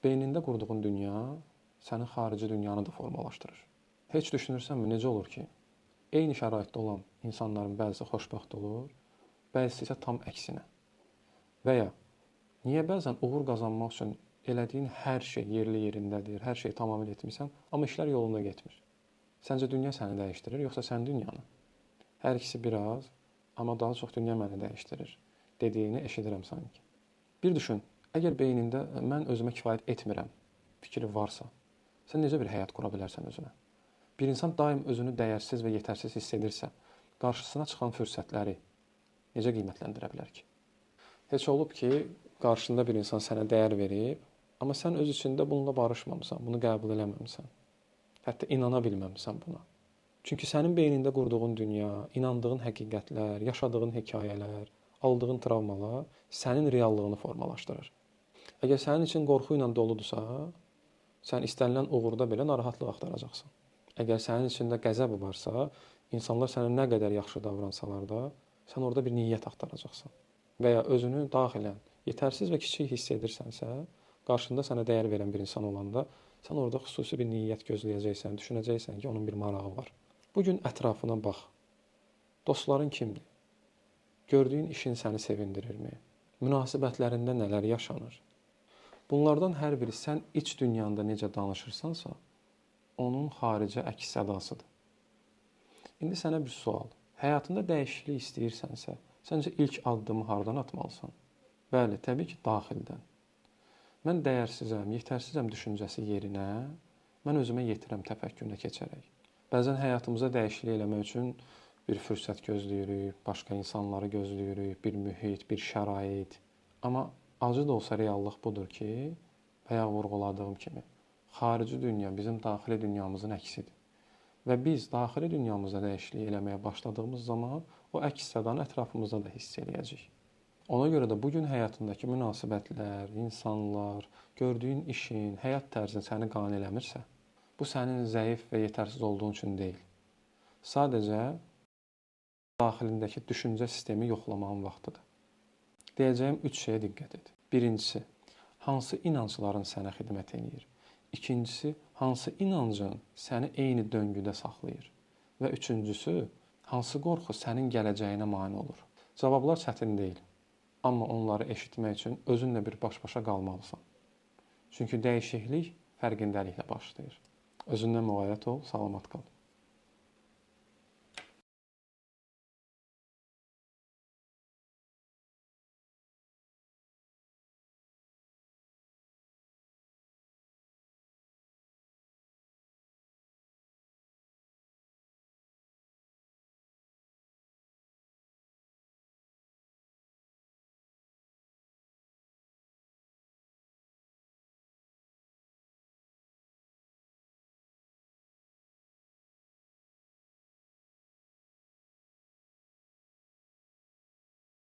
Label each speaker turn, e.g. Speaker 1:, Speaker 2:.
Speaker 1: Beynində qurduğun dünya sənin xarici dünyanı da formalaşdırır. Heç düşünürsənmi necə olur ki, eyni şəraitdə olan insanların bəzisi xoşbəxt olur, bəzisi isə tam əksinə. Və ya niyə bəzən uğur qazanmaq üçün elədiyin hər şey yerli yerindədir, hər şey tamamilə etmisən, amma işlər yolunda getmir. Səncə dünya səni dəyişdirir, yoxsa sən dünyanı? Hər ikisi biraz, amma daha çox dünya məni dəyişdirir dediyini eşidirəm sanki. Bir düşün, əgər beynində mən özümə kifayət etmirəm fikri varsa, sən necə bir həyat qura bilərsən özünə? Bir insan daim özünü dəyərsiz və yetərsiz hiss edirsə, qarşısına çıxan fürsətləri necə qiymətləndirə bilər ki? Heç olub ki, qarşında bir insan sənə dəyər verib, amma sən öz içində bununla barışmamısan, bunu qəbul eləməmisən. Hətta inana bilməmisən buna. Çünki sənin beynində qurduğun dünya, inandığın həqiqətlər, yaşadığın hekayələr, aldığın travmalar sənin reallığını formalaşdırır. Əgər sənin için qorxu ilə doludursa, sən istənilən uğurda belə narahatlıq axtaracaqsan. Əgər sənin içində qəzəb varsa, insanlar sənə nə qədər yaxşı davransalar da, sən orada bir niyyət axtaracaqsan. Və ya özünü daxilən yetərsiz və kiçik hiss edirsənsə, qarşında sənə dəyər verən bir insan olanda, sən orada xüsusi bir niyyət gözləyəcəksən, düşünəcəksən ki, onun bir marağı var. Bugün ətrafına bax. Dostların kimdir? Gördüyün işin səni sevindirirmi? Münasibətlərində nələr yaşanır? Bunlardan hər biri sən iç dünyanda necə danışırsansa, onun xarici əks sədasıdır. İndi sənə bir sual. Həyatında dəyişiklik istəyirsənsə, səncə ilk addımı hardan atmalısan? Bəli, təbii ki, daxildən. Mən dəyərsizəm, yetərsizəm düşüncəsi yerinə, mən özümə yetirəm təfəkkürünə keçərək. Bəzən həyatımıza dəyişiklik eləmək üçün bir fürsət gözləyirik, başqa insanları gözləyirik, bir mühit, bir şərait. Amma acı da olsa reallıq budur ki, bayaq vurğuladığım kimi, xarici dünya bizim daxili dünyamızın əksidir. Və biz daxili dünyamızda dəyişiklik eləməyə başladığımız zaman o əks sədanı ətrafımızda da hiss eləyəcəyik. Ona görə də bugün həyatındakı münasibətlər, insanlar, gördüyün işin, həyat tərzin səni qane eləmirsə, bu sənin zəif və yetərsiz olduğun üçün deyil. Sadəcə daxilindəki düşüncə sistemi yoxlamağın vaxtıdır. Deyəcəyim 3 şeyə diqqət et. Birincisi, hansı inancların sənə xidmət edir? İkincisi, hansı inancın səni eyni döngüdə saxlayır? Və üçüncüsü, hansı qorxu sənin gələcəyinə mane olur? Cavablar çətin deyil. Amma onları eşitmək üçün özünlə bir baş-başa qalmalısan. Çünki dəyişiklik fərqindəliklə başlayır. Özündən müğayət ol, salamat qal.